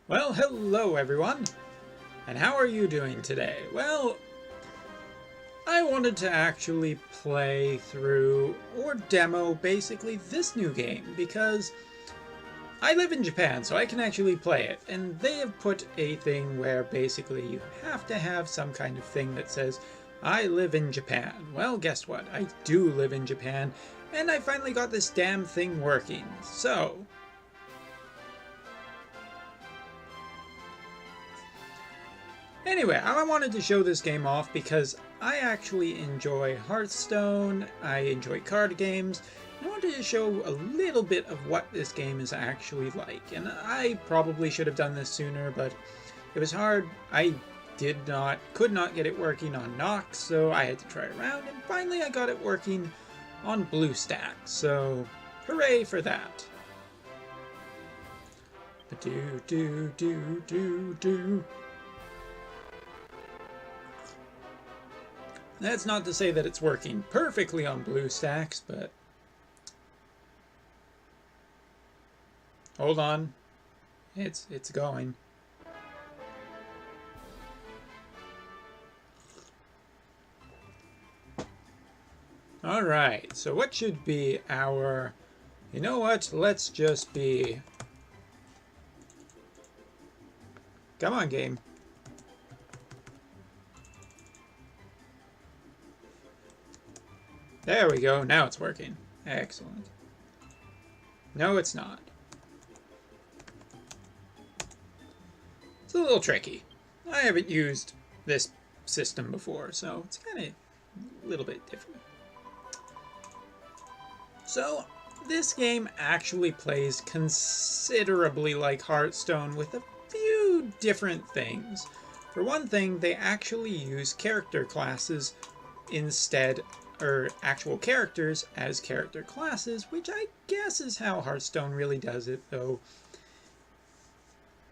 Well, hello everyone, and how are you doing today? Well, I wanted to actually play through, or demo, basically this new game, because I live in Japan, so I can actually play it, and they have put a thing where basically you have to have some kind of thing that says, I live in Japan. Well, guess what? I do live in Japan, and I finally got this damn thing working, so... Anyway, I wanted to show this game off because I actually enjoy Hearthstone, I enjoy card games, and I wanted to show a little bit of what this game is actually like. And I probably should have done this sooner, but it was hard. I could not get it working on Nox, so I had to try around, and finally I got it working on BlueStack, so hooray for that. Do. That's not to say that it's working perfectly on BlueStacks, but... Hold on. It's going. Alright, so what should be our... You know what? Let's just be... Come on, game. There we go, now it's working. Excellent. No, it's not. It's a little tricky. I haven't used this system before, so it's kind of a little bit different. So, this game actually plays considerably like Hearthstone with a few different things. For one thing, they actually use character classes instead or actual characters as character classes, which I guess is how Hearthstone really does it, though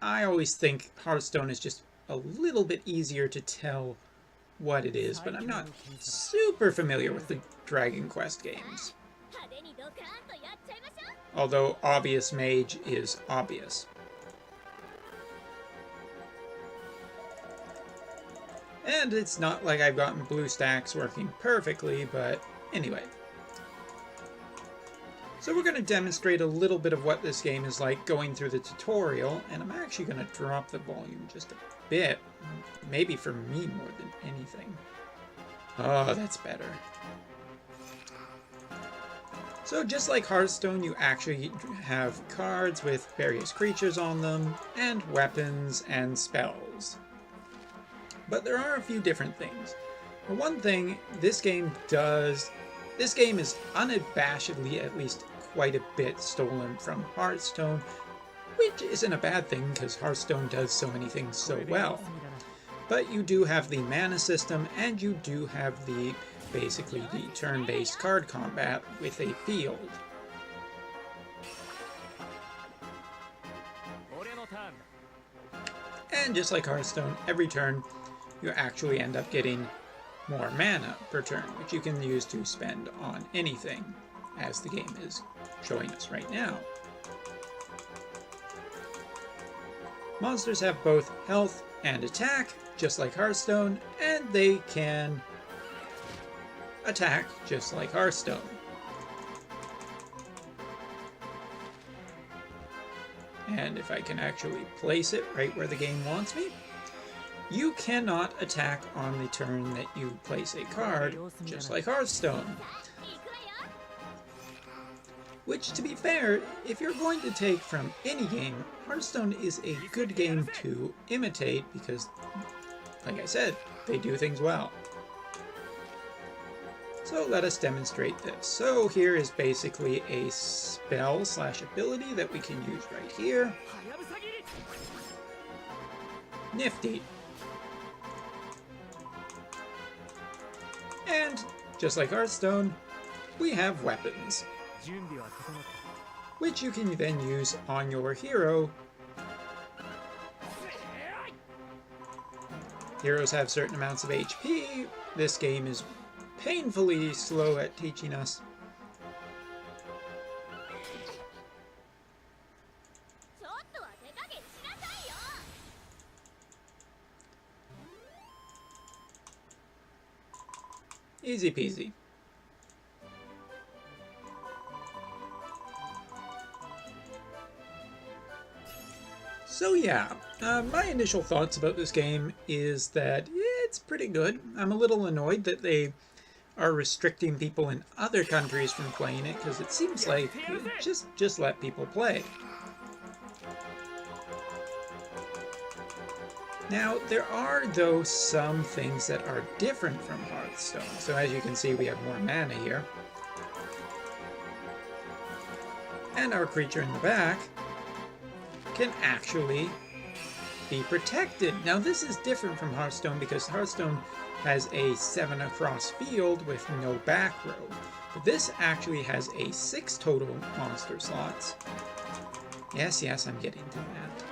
I always think Hearthstone is just a little bit easier to tell what it is, but I'm not super familiar with the Dragon Quest games. Although obvious mage is obvious. And it's not like I've gotten BlueStacks working perfectly, but anyway. So we're going to demonstrate a little bit of what this game is like going through the tutorial, and I'm actually going to drop the volume just a bit, maybe for me more than anything. Oh, that's better. So just like Hearthstone, you actually have cards with various creatures on them, and weapons and spells. But there are a few different things. For one thing, this game is unabashedly at least quite a bit stolen from Hearthstone, which isn't a bad thing because Hearthstone does so many things so well. But you do have the mana system, and you do have basically the turn-based card combat with a field. And just like Hearthstone, every turn you actually end up getting more mana per turn, which you can use to spend on anything, as the game is showing us right now. Monsters have both health and attack, just like Hearthstone, and they can attack just like Hearthstone. And if I can actually place it right where the game wants me, you cannot attack on the turn that you place a card, just like Hearthstone. Which, to be fair, if you're going to take from any game, Hearthstone is a good game to imitate because, like I said, they do things well. So let us demonstrate this. So here is basically a spell/ability that we can use right here. Nifty. And, just like Hearthstone, we have weapons, which you can then use on your hero. Heroes have certain amounts of HP. This game is painfully slow at teaching us. Easy peasy. So yeah, my initial thoughts about this game is that it's pretty good. I'm a little annoyed that they are restricting people in other countries from playing it, because it seems like just let people play. Now, there are, though, some things that are different from Hearthstone. So as you can see, we have more mana here. And our creature in the back can actually be protected. Now, this is different from Hearthstone because Hearthstone has a 7 across field with no back row. But this actually has a 6 total monster slots. Yes, I'm getting to that.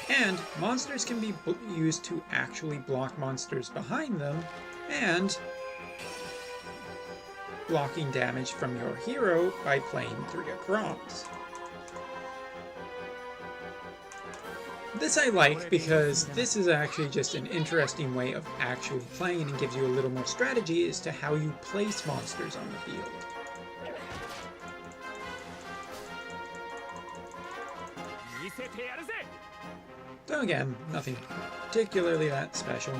And monsters can be used to actually block monsters behind them, and blocking damage from your hero by playing 3 across. This I like because this is actually just an interesting way of actually playing and gives you a little more strategy as to how you place monsters on the field. So again, nothing particularly that special.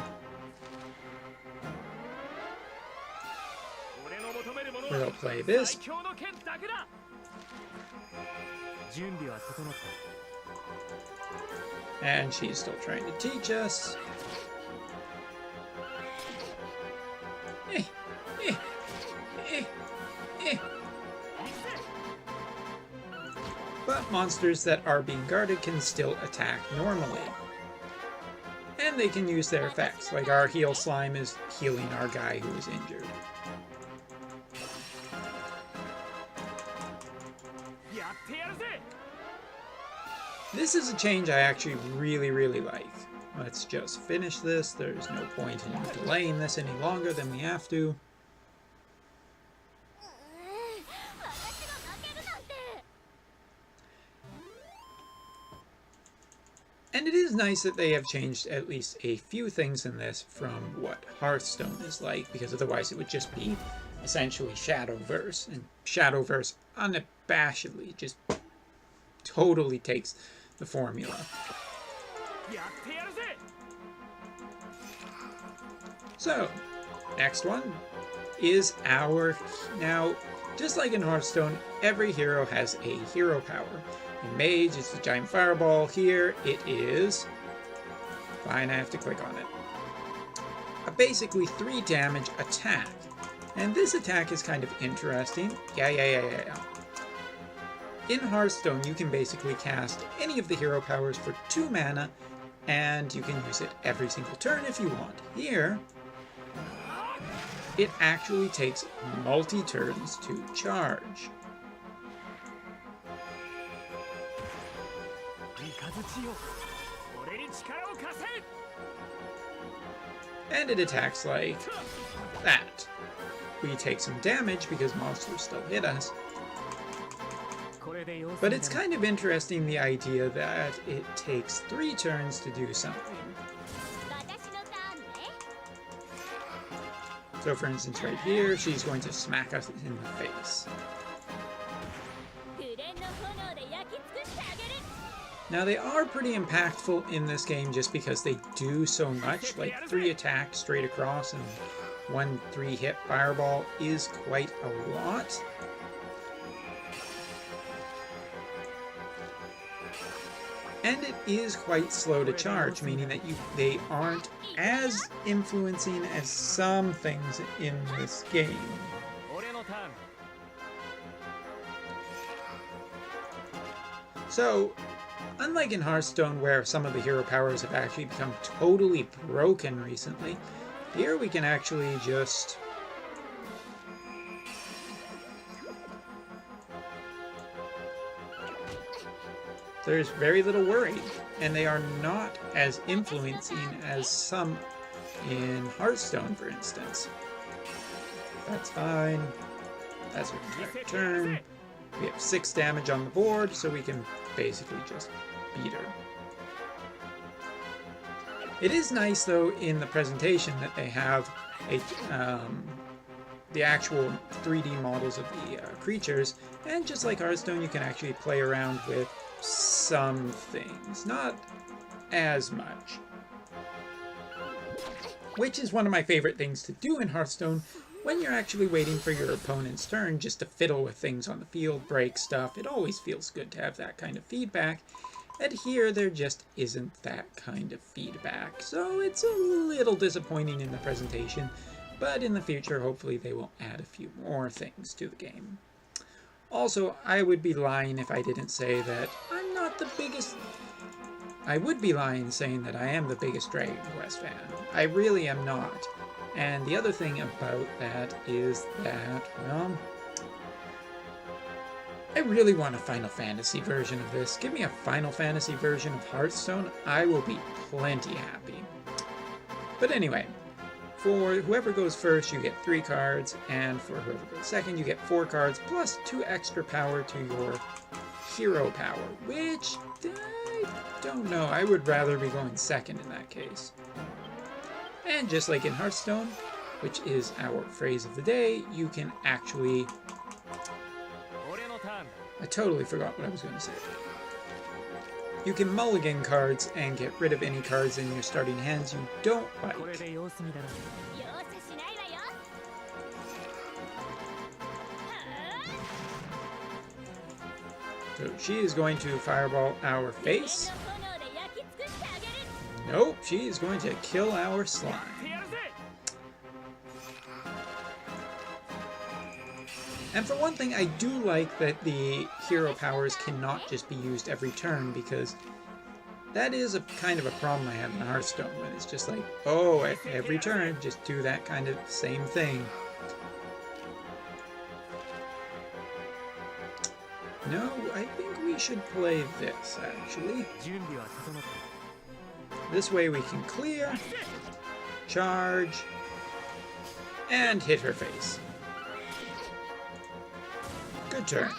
We'll play this. And she's still trying to teach us. But monsters that are being guarded can still attack normally. And they can use their effects, like our heal slime is healing our guy who is injured. This is a change I actually really like. Let's just finish this. There's no point in delaying this any longer than we have to. And it is nice that they have changed at least a few things in this from what Hearthstone is like, because otherwise it would just be essentially Shadowverse, and Shadowverse unabashedly just totally takes the formula. So, next one is our... Now, just like in Hearthstone, every hero has a hero power. In Mage, it's the giant fireball. Here, it is... Fine, I have to click on it. A basically 3 damage attack. And this attack is kind of interesting. Yeah. In Hearthstone, you can basically cast any of the hero powers for 2 mana, and you can use it every single turn if you want. Here, it actually takes multi-turns to charge. And it attacks like that. We take some damage because monsters still hit us. But it's kind of interesting, the idea that it takes 3 turns to do something. So for instance right here, she's going to smack us in the face. Now they are pretty impactful in this game just because they do so much, like 3 attacks straight across and 1 3-hit fireball is quite a lot. And it is quite slow to charge, meaning that they aren't as influencing as some things in this game. So, unlike in Hearthstone, where some of the hero powers have actually become totally broken recently, here we can actually just... There's very little worry, and they are not as influencing as some in Hearthstone, for instance. That's fine. That's our entire turn. We have 6 damage on the board, so we can basically just beat her. It is nice, though, in the presentation that they have the actual 3D models of the creatures, and just like Hearthstone, you can actually play around with some things, not as much. Which is one of my favorite things to do in Hearthstone, when you're actually waiting for your opponent's turn just to fiddle with things on the field, break stuff. It always feels good to have that kind of feedback. And here, there just isn't that kind of feedback, so it's a little disappointing in the presentation. But in the future, hopefully they will add a few more things to the game. Also, I would be lying if I didn't say that I'm not the biggest... I would be lying saying that I am the biggest Dragon Quest fan. I really am not. And the other thing about that is that, well... I really want a Final Fantasy version of this. Give me a Final Fantasy version of Hearthstone. I will be plenty happy. But anyway... For whoever goes first, you get 3 cards, and for whoever goes second, you get 4 cards, plus 2 extra power to your hero power, which, I don't know, I would rather be going second in that case. And just like in Hearthstone, which is our phrase of the day, you can actually... I totally forgot what I was going to say. You can mulligan cards and get rid of any cards in your starting hands you don't like. So she is going to fireball our face. Nope, she is going to kill our slime. And for one thing, I do like that the hero powers cannot just be used every turn, because that is a kind of a problem I have in Hearthstone, when it's just like, oh, at every turn, just do that kind of same thing. No, I think we should play this, actually. This way we can clear, charge, and hit her face. Good turn.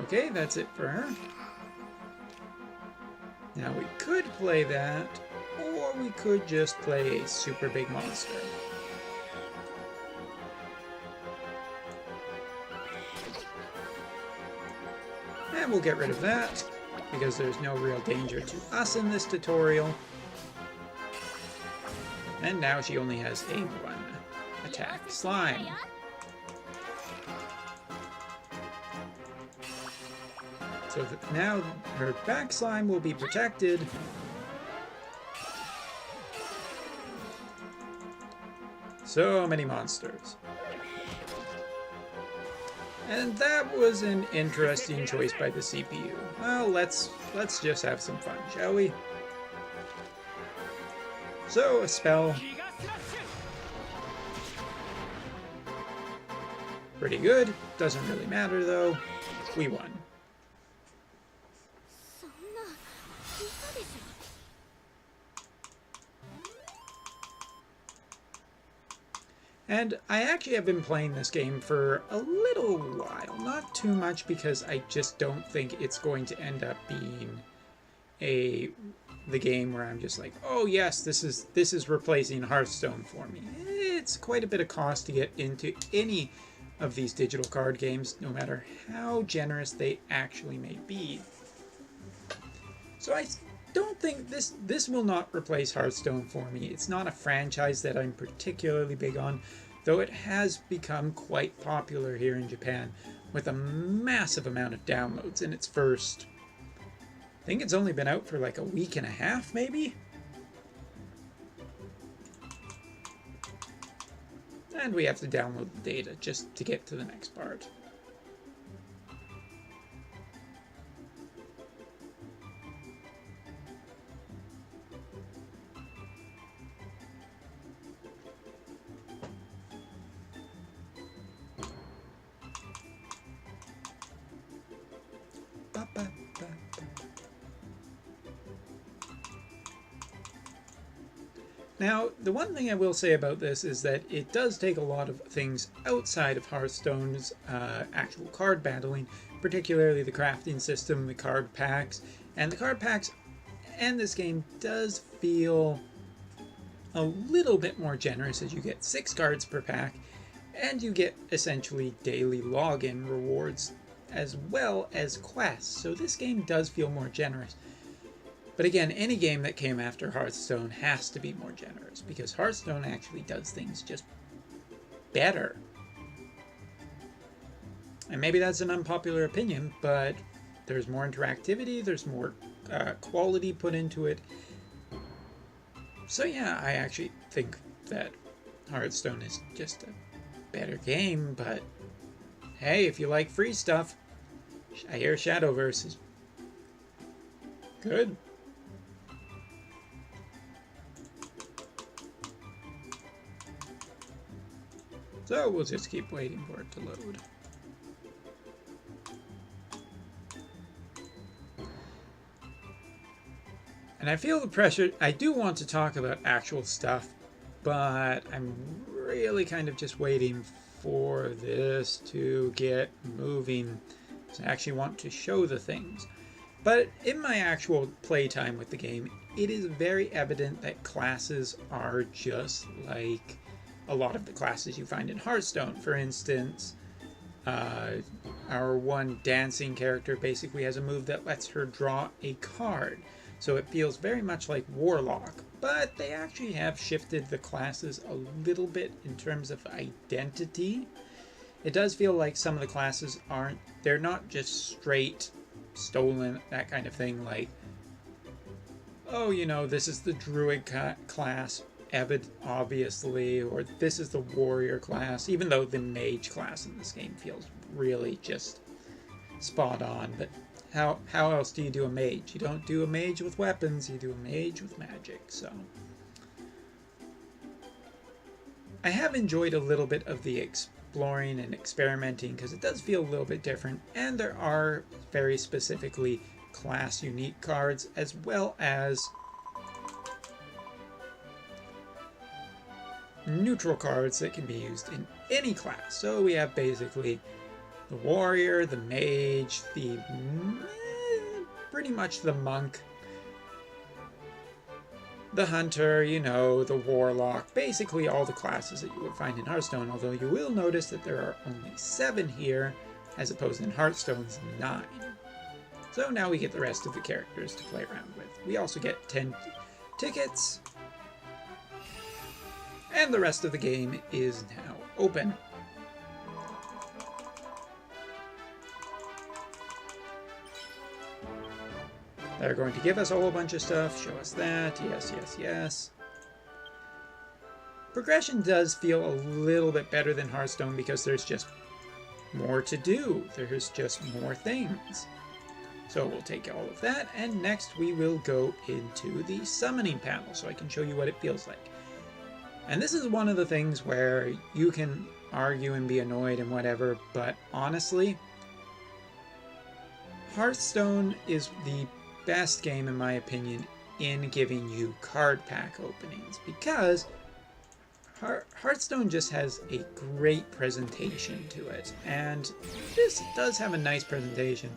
Okay, that's it for her. Now we could play that, or we could just play a super big monster. And we'll get rid of that, because there's no real danger to us in this tutorial. And now she only has a 1 attack. Slime. So that now her back slime will be protected. So many monsters. And that was an interesting choice by the CPU. Well, let's just have some fun, shall we? So, a spell. Pretty good. Doesn't really matter, though. We won. And I actually have been playing this game for a little while. Not too much, because I just don't think it's going to end up being the game where I'm just like, oh yes, this is replacing Hearthstone for me. It's quite a bit of cost to get into any of these digital card games, no matter how generous they actually may be. So I don't think this will not replace Hearthstone for me. It's not a franchise that I'm particularly big on, though it has become quite popular here in Japan with a massive amount of downloads in its first... I think it's only been out for like a week and a half, maybe? And we have to download the data just to get to the next part. Now, the one thing I will say about this is that it does take a lot of things outside of Hearthstone's actual card battling, particularly the crafting system, the card packs, and the card packs and this game does feel a little bit more generous as you get 6 cards per pack, and you get essentially daily login rewards as well as quests, so this game does feel more generous. But again, any game that came after Hearthstone has to be more generous, because Hearthstone actually does things just better. And maybe that's an unpopular opinion, but there's more interactivity, there's more quality put into it. So yeah, I actually think that Hearthstone is just a better game, but hey, if you like free stuff, I hear Shadowverse is good. So we'll just keep waiting for it to load. And I feel the pressure. I do want to talk about actual stuff, but I'm really kind of just waiting for this to get moving. So I actually want to show the things. But in my actual playtime with the game, it is very evident that classes are just like a lot of the classes you find in Hearthstone. For instance, our one dancing character basically has a move that lets her draw a card. So it feels very much like Warlock, but they actually have shifted the classes a little bit in terms of identity. It does feel like some of the classes they're not just straight stolen, that kind of thing, like, oh, you know, this is the Druid class, obviously, or this is the Warrior class, even though the Mage class in this game feels really just spot on, but how else do you do a mage? You don't do a mage with weapons, you do a mage with magic, so. I have enjoyed a little bit of the exploring and experimenting because it does feel a little bit different, and there are very specifically class unique cards as well as neutral cards that can be used in any class. So we have basically the warrior, the mage, pretty much the monk, the hunter, you know, the warlock, basically all the classes that you would find in Hearthstone, although you will notice that there are only 7 here, as opposed in Hearthstone's 9. So now we get the rest of the characters to play around with. We also get 10 tickets, and the rest of the game is now open. They're going to give us a whole bunch of stuff, show us that, yes, yes, yes. Progression does feel a little bit better than Hearthstone because there's just more to do. There's just more things. So we'll take all of that, and next we will go into the summoning panel so I can show you what it feels like. And this is one of the things where you can argue and be annoyed and whatever, but honestly, Hearthstone is the best game, in my opinion, in giving you card pack openings, because Hearthstone just has a great presentation to it, and this does have a nice presentation.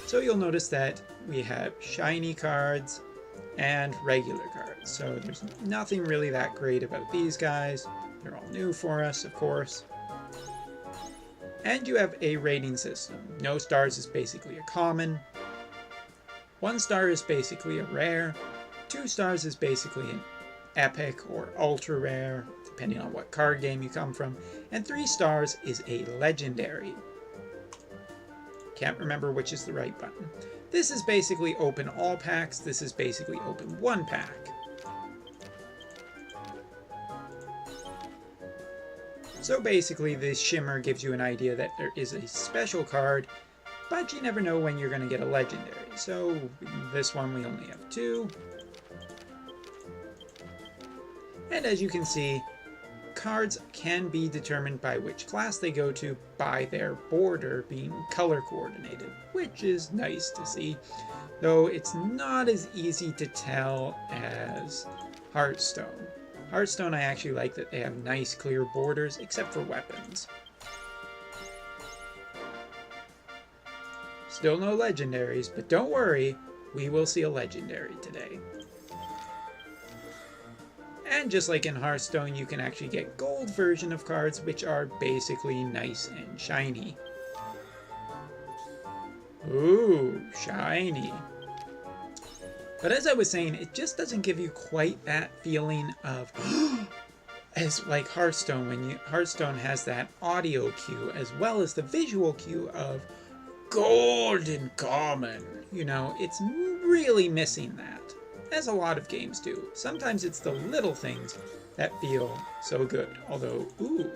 So you'll notice that we have shiny cards and regular cards, so there's nothing really that great about these guys. They're all new for us, of course. And you have a rating system. No stars is basically a common. 1 star is basically a rare, 2 stars is basically an epic or ultra rare, depending on what card game you come from, and 3 stars is a legendary. Can't remember which is the right button. This is basically open all packs, this is basically open 1 pack. So basically this shimmer gives you an idea that there is a special card, but you never know when you're going to get a legendary. So this one we only have 2. And as you can see, cards can be determined by which class they go to by their border being color coordinated, which is nice to see, though it's not as easy to tell as Hearthstone. Hearthstone, I actually like that they have nice clear borders, except for weapons. Still no legendaries, but don't worry, we will see a legendary today. And just like in Hearthstone, you can actually get gold version of cards, which are basically nice and shiny. Ooh, shiny. But as I was saying, it just doesn't give you quite that feeling of as like Hearthstone, when Hearthstone has that audio cue as well as the visual cue of golden common. You know, it's really missing that, as a lot of games do. Sometimes it's the little things that feel so good. Although, ooh.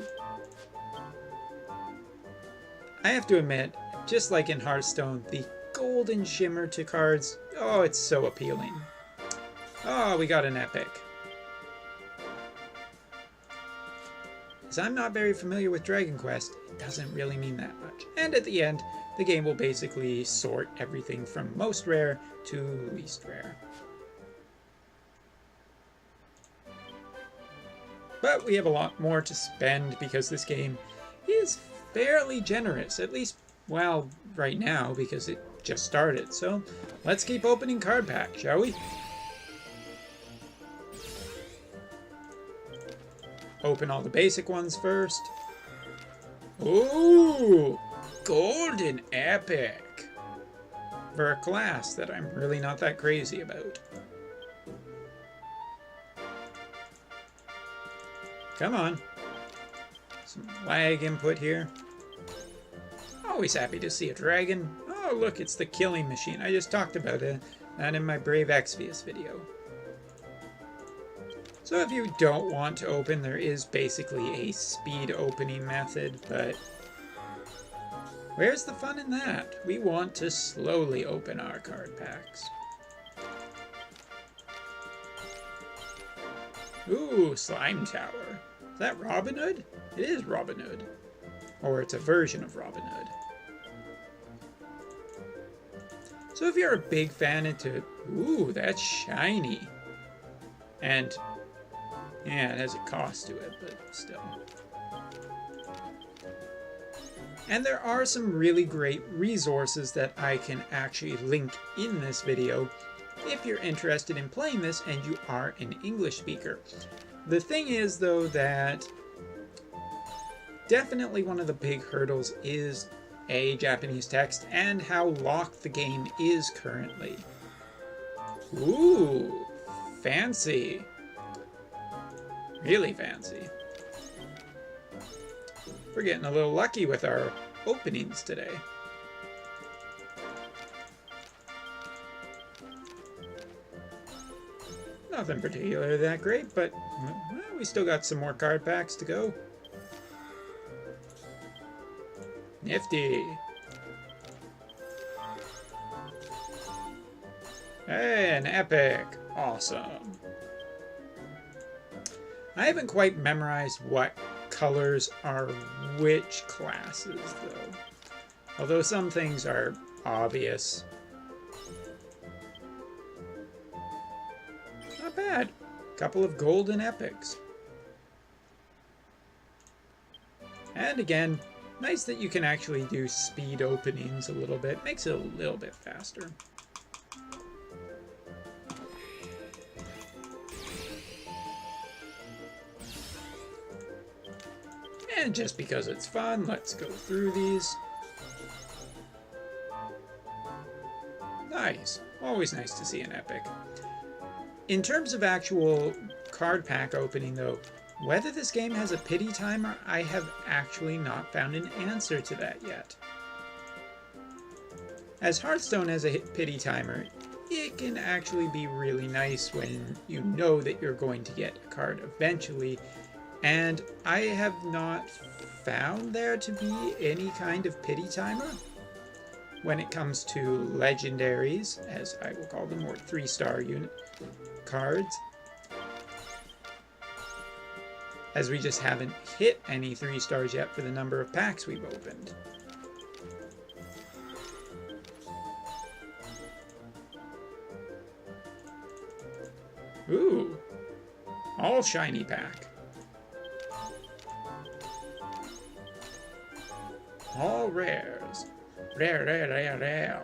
I have to admit, just like in Hearthstone, the golden shimmer to cards, oh, it's so appealing. Oh, we got an epic. As I'm not very familiar with Dragon Quest, it doesn't really mean that much. And at the end, the game will basically sort everything from most rare to least rare. But we have a lot more to spend because this game is fairly generous, at least, well, right now, because it just started. So let's keep opening card packs, shall we? Open all the basic ones first. Ooh, golden epic. For a class that I'm really not that crazy about. Come on. Some lag input here. Always happy to see a dragon. Oh, look, it's the killing machine. I just talked about it, that in my Brave Exvius video. So if you don't want to open, there is basically a speed opening method, but where's the fun in that? We want to slowly open our card packs. Ooh, Slime Tower. Is that Robin Hood? It is Robin Hood. Or it's a version of Robin Hood. So if you're a big fan into... Ooh, that's shiny. And... yeah, it has a cost to it, but still. And there are some really great resources that I can actually link in this video if you're interested in playing this and you are an English speaker. The thing is, though, that definitely one of the big hurdles is A, Japanese text, and how locked the game is currently. Ooh, fancy. Really fancy. We're getting a little lucky with our openings today. Nothing particularly that great, but well, we still got some more card packs to go. Nifty. Hey, an epic. Awesome. I haven't quite memorized what colors are which classes, though. Although some things are obvious. Not bad. Couple of golden epics. And again, nice that you can actually do speed openings a little bit. Makes it a little bit faster. And just because it's fun, let's go through these. Nice. Always nice to see an epic. In terms of actual card pack opening, though, whether this game has a pity timer, I have actually not found an answer to that yet. As Hearthstone has a pity timer, it can actually be really nice when you know that you're going to get a card eventually, and I have not found there to be any kind of pity timer when it comes to legendaries, as I will call them, or 3-star unit cards, as we just haven't hit any 3 stars yet for the number of packs we've opened. Ooh, All shiny pack. All rares. Rare, rare, rare, rare.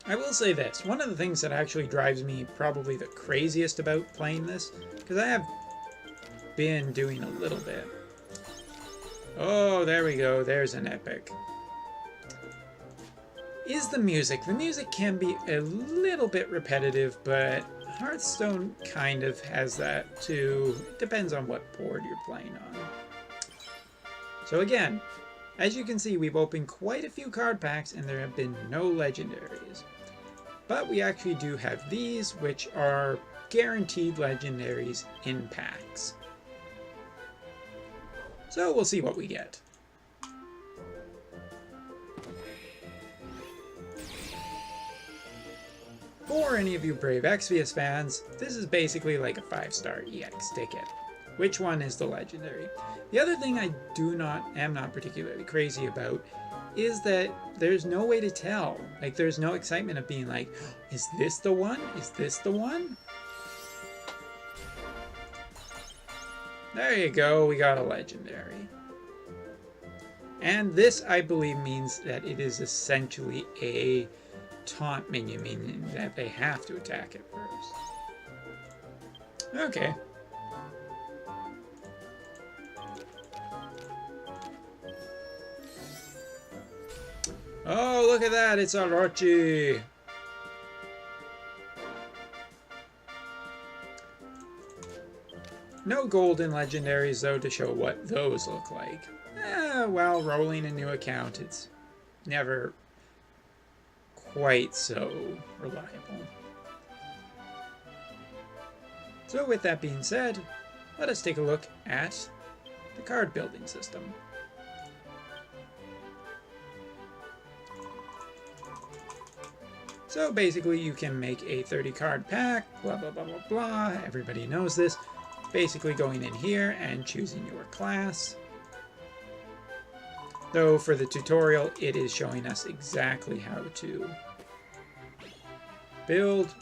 I will say this, one of the things that actually drives me probably the craziest about playing this, because I have been doing a little bit. Oh, there we go, there's an epic. Is the music. The music can be a little bit repetitive, but Hearthstone kind of has that too. It depends on what board you're playing on. So again, as you can see, we've opened quite a few card packs and there have been no legendaries. But we actually do have these, which are guaranteed legendaries in packs. So we'll see what we get. For any of you Brave Exvius fans, this is basically like a 5-star EX ticket. Which one is the legendary? The other thing I am not particularly crazy about is that there's no way to tell. Like, there's no excitement of being like, is this the one? Is this the one? There you go, we got a legendary. And this, I believe, means that it is essentially a taunt minion, meaning that they have to attack it first. Okay. Oh, look at that, it's Orochi! No golden legendaries, though, to show what those look like. Well, rolling a new account, it's never quite so reliable. So with that being said, let us take a look at the card building system. So basically you can make a 30 card pack, blah blah blah blah blah, everybody knows this. Basically going in here and choosing your class. Though for the tutorial it is showing us exactly how to build,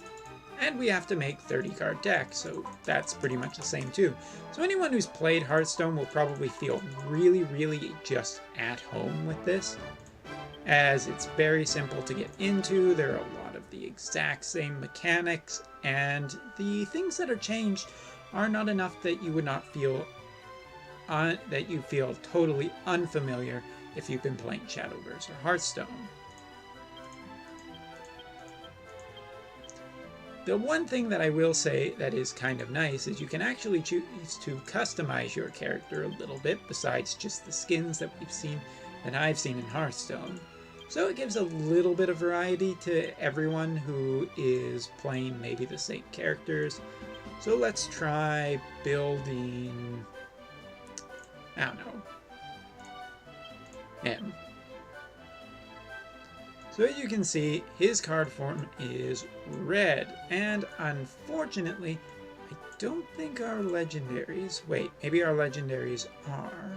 and we have to make 30 card decks, so that's pretty much the same too. So anyone who's played Hearthstone will probably feel really just at home with this, as it's very simple to get into. There are a lot of the exact same mechanics, and the things that are changed are not enough that you would not feel that you feel totally unfamiliar if you've been playing Shadowverse or Hearthstone. The one thing that I will say that is kind of nice is you can actually choose to customize your character a little bit, besides just the skins that I've seen in Hearthstone. So it gives a little bit of variety to everyone who is playing maybe the same characters. So let's try building, I don't know, him. So as you can see, his card form is red, and unfortunately, I don't think our legendaries, wait, maybe our legendaries are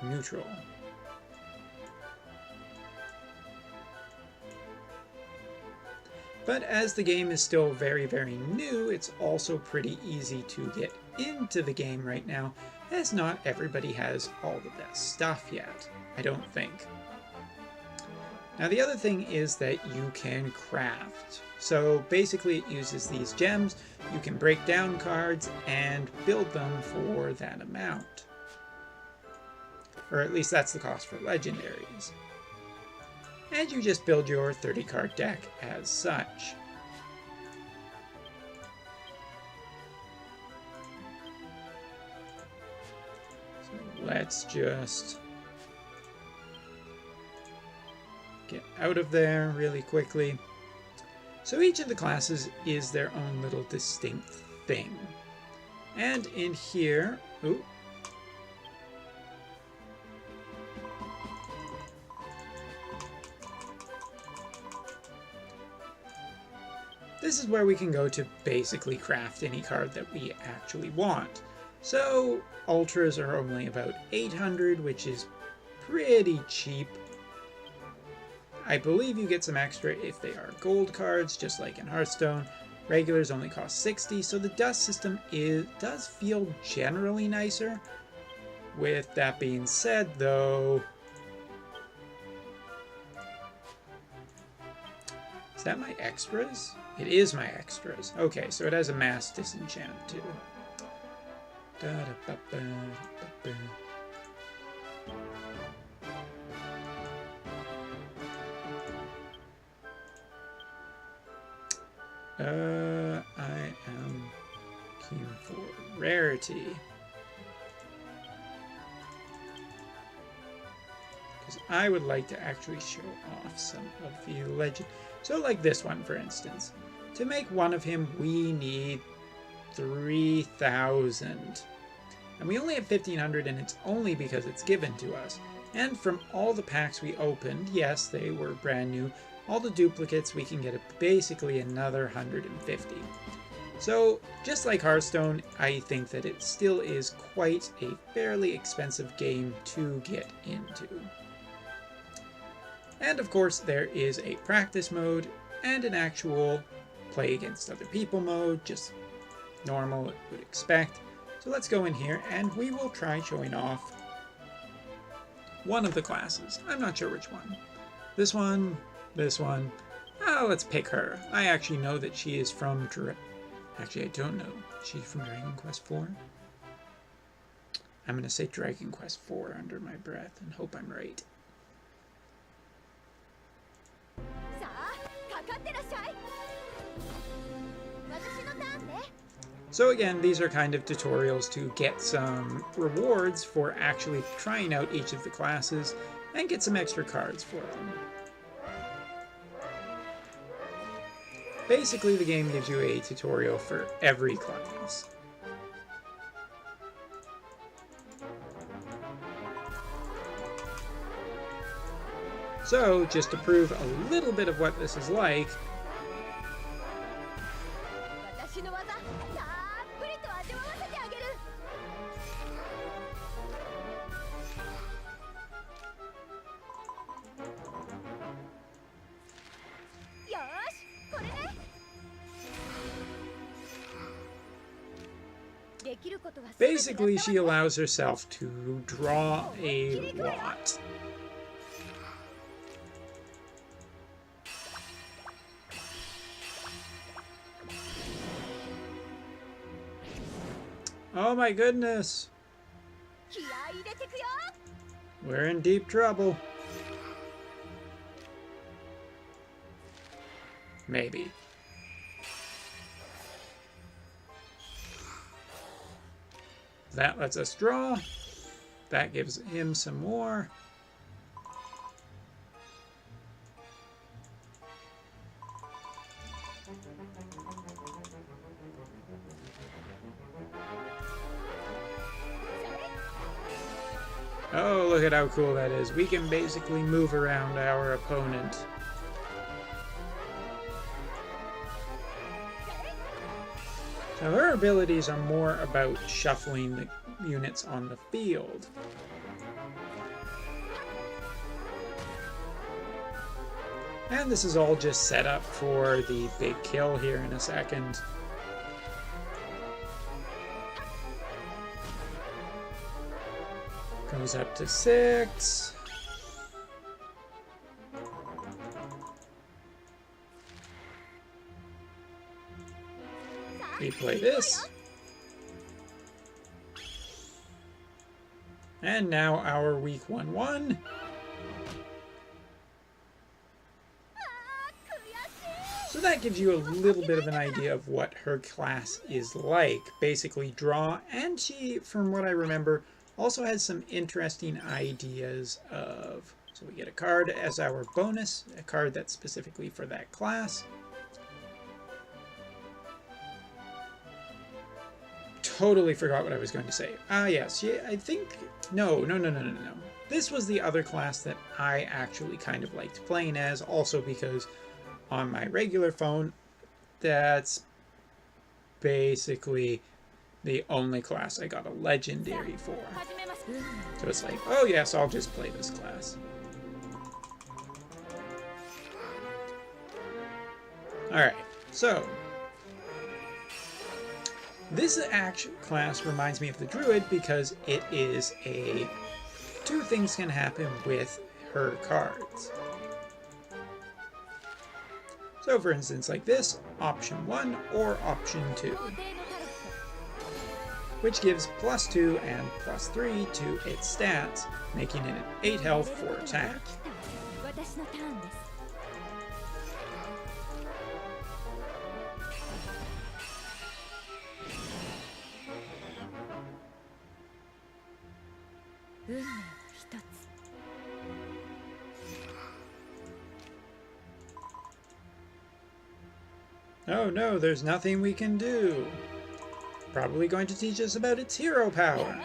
neutral. But as the game is still very new, it's also pretty easy to get into the game right now, as not everybody has all the best stuff yet, I don't think. Now the other thing is that you can craft. So basically it uses these gems, you can break down cards and build them for that amount. Or at least that's the cost for legendaries. And you just build your 30 card deck as such. So let's just get out of there really quickly. So each of the classes is their own little distinct thing. And in here, ooh, this is where we can go to basically craft any card that we actually want. So ultras are only about 800, which is pretty cheap. I believe you get some extra if they are gold cards, just like in Hearthstone. Regulars only cost 60, so the dust system does feel generally nicer. With that being said, though... Is that my extras? It is my extras. Okay, so it has a mass disenchant, too. I am keen for rarity. Because I would like to actually show off some of the legend. So like this one, for instance. To make one of him, we need 3,000. And we only have 1,500, and it's only because it's given to us. And from all the packs we opened, yes, they were brand new, all the duplicates, we can get basically another 150. So, just like Hearthstone, I think that it still is quite a fairly expensive game to get into. And of course, there is a practice mode and an actual play against other people mode, just normal, you would expect. So let's go in here and we will try showing off one of the classes. I'm not sure which one. This one, this one. Oh, let's pick her. I actually know that she is from... Actually, I don't know. She's from Dragon Quest IV? I'm going to say Dragon Quest IV under my breath and hope I'm right. So again, these are kind of tutorials to get some rewards for actually trying out each of the classes and get some extra cards for them. Basically, the game gives you a tutorial for every class. So, just to prove a little bit of what this is like, basically she allows herself to draw a lot. Oh my goodness! We're in deep trouble. Maybe. That lets us draw. That gives him some more. Oh, look at how cool that is. We can basically move around our opponent. So her abilities are more about shuffling the units on the field. And this is all just set up for the big kill here in a second. Goes up to 6. We play this. And now our week 1-1. So that gives you a little bit of an idea of what her class is like. Basically draw, and she, from what I remember, also has some interesting ideas of... So we get a card as our bonus, a card that's specifically for that class. Totally forgot what I was going to say. Ah, yes. Yeah, I think... No. This was the other class that I actually kind of liked playing as, also because on my regular phone, that's basically the only class I got a legendary for. So it's like, oh yes, I'll just play this class. Alright, so this action class reminds me of the Druid because it is a... two things can happen with her cards. So for instance, like this, option 1 or option 2, which gives +2 and +3 to its stats, making it 8 health for attack. Oh no, there's nothing we can do. Probably going to teach us about its hero power.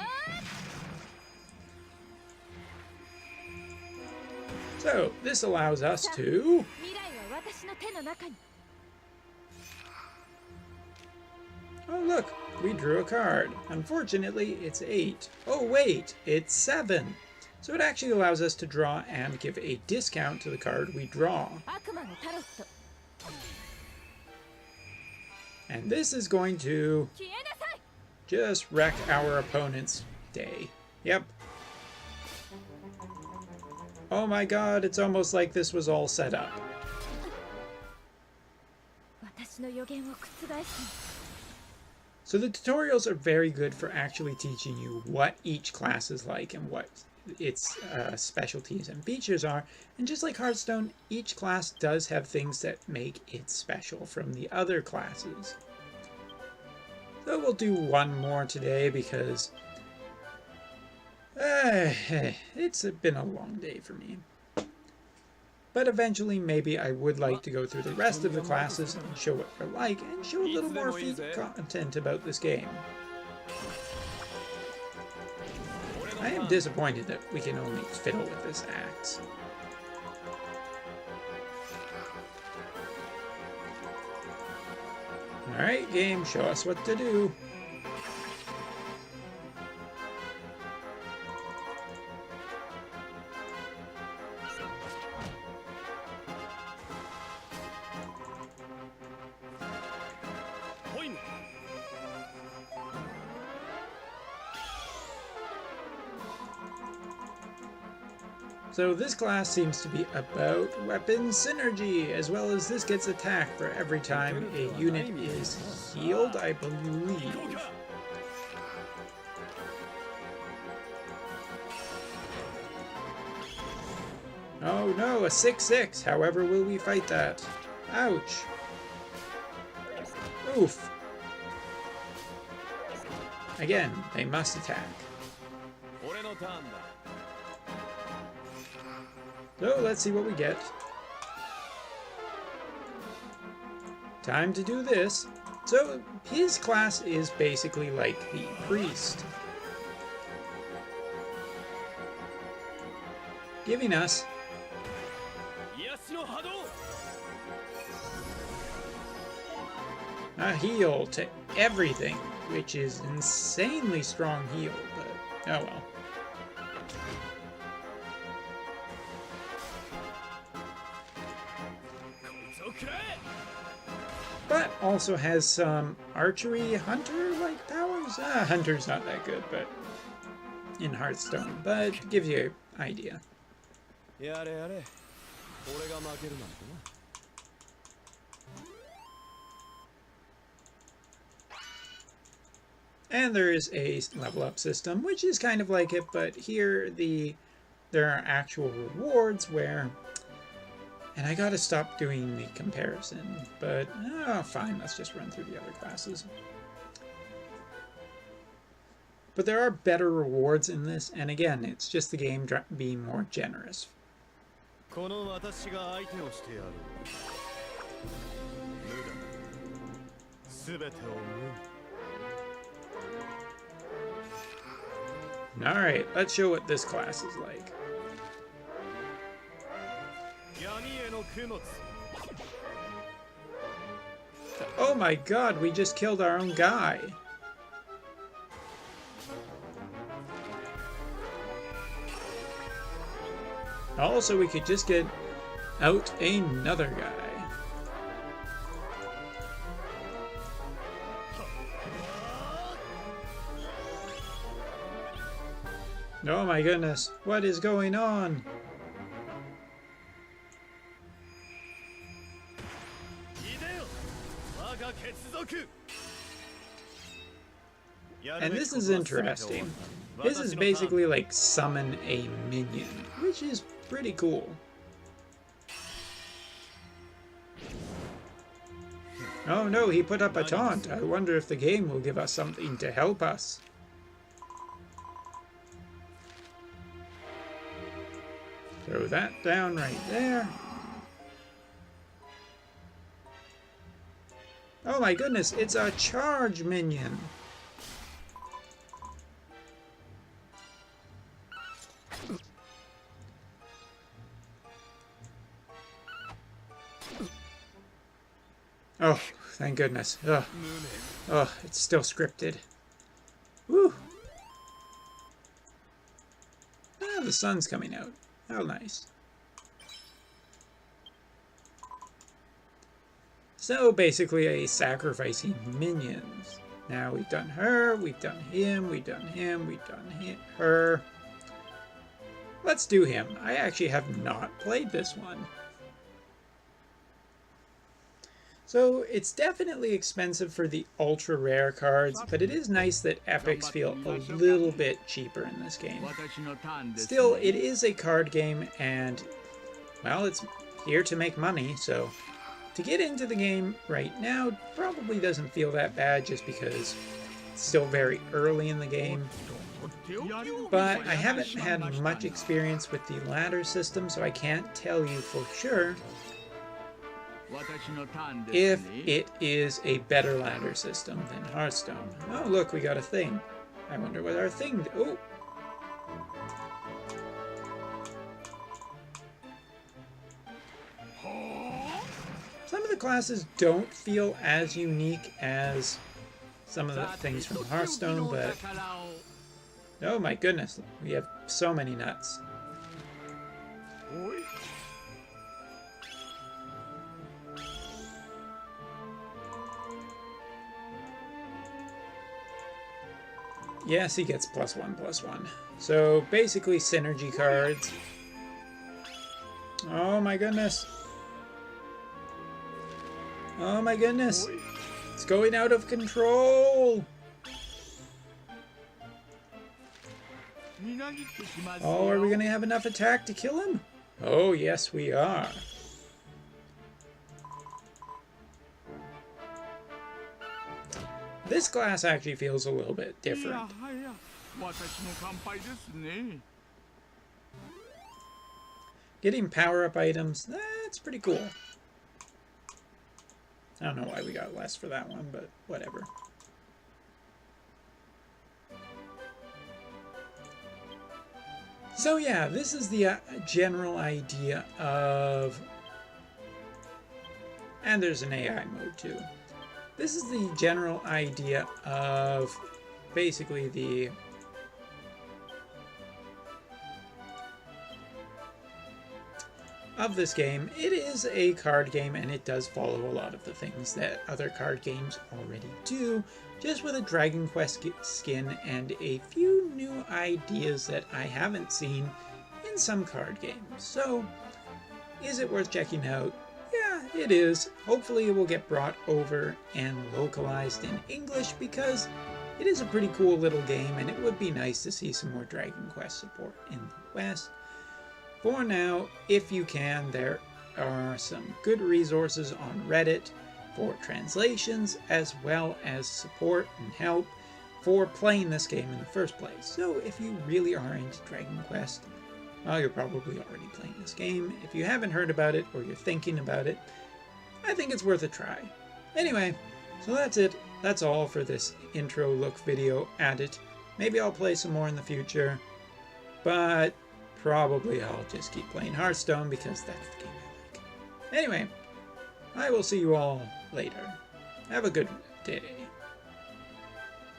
So, this allows us to... Oh look, we drew a card. Unfortunately, it's 8. Oh wait, it's 7. So it actually allows us to draw and give a discount to the card we draw. And this is going to just wreck our opponent's day. Yep. Oh my god, it's almost like this was all set up. So the tutorials are very good for actually teaching you what each class is like and what its specialties and features are. And just like Hearthstone, each class does have things that make it special from the other classes. So we'll do one more today because it's been a long day for me. But eventually maybe I would like to go through the rest of the classes and show what they're like and show a little more content about this game. I am disappointed that we can only fiddle with this axe. Alright, game, show us what to do. So this class seems to be about weapon synergy, as well as this gets attacked for every time a unit is healed, I believe. Oh no, a 6/6. However, will we fight that? Ouch. Oof. Again, they must attack. So let's see what we get. Time to do this. So his class is basically like the priest, giving us a heal to everything, which is insanely strong heal, but oh well. But also has some archery hunter-like powers. Hunter's not that good, but in Hearthstone, but gives you an idea. And there is a level up system, which is kind of like it, but here there are actual rewards where... And I gotta stop doing the comparison, but fine, let's just run through the other classes. But there are better rewards in this, and again, it's just the game being more generous. Alright, let's show what this class is like. Oh my god, we just killed our own guy. Also, we could just get out another guy. Oh my goodness, what is going on? And this is interesting. This is basically like summon a minion, which is pretty cool. Oh no, he put up a taunt. I wonder if the game will give us something to help us. Throw that down right there. Oh my goodness, it's a charge minion. Oh, thank goodness. Ugh. Oh, it's still scripted. Woo! Ah, the sun's coming out. How nice. So basically a sacrificing minions. Now we've done her, we've done him, we've done him, we've done her. Let's do him. I actually have not played this one. So it's definitely expensive for the ultra rare cards, but it is nice that epics feel a little bit cheaper in this game. Still, it is a card game and, well, it's here to make money, so to get into the game right now probably doesn't feel that bad just because it's still very early in the game. But I haven't had much experience with the ladder system, so I can't tell you for sure if it is a better ladder system than Hearthstone. Oh, look, we got a thing. I wonder what our thing... Oh! Some of the classes don't feel as unique as some of the things from Hearthstone, but... Oh my goodness, we have so many nuts. Yes, he gets +1/+1. So basically synergy cards. Oh my goodness. Oh my goodness. It's going out of control. Oh, are we going to have enough attack to kill him? Oh, yes, we are. This class actually feels a little bit different. Getting power-up items, that's pretty cool. I don't know why we got less for that one, but whatever. So yeah, this is the general idea of... And there's an AI mode too. This is the general idea of basically the this game. It is a card game and it does follow a lot of the things that other card games already do, just with a Dragon Quest skin and a few new ideas that I haven't seen in some card games. So, is it worth checking out? Yeah, it is. Hopefully it will get brought over and localized in English because it is a pretty cool little game and it would be nice to see some more Dragon Quest support in the West. For now, if you can, there are some good resources on Reddit for translations as well as support and help for playing this game in the first place. So if you really are into Dragon Quest, well, you're probably already playing this game. If you haven't heard about it or you're thinking about it, I think it's worth a try. Anyway, so that's it. That's all for this intro look video at it. Maybe I'll play some more in the future, but probably I'll just keep playing Hearthstone because that's the game I like. Anyway, I will see you all later. Have a good day.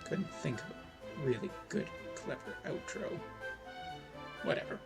Couldn't think of a really good, clever outro. Whatever.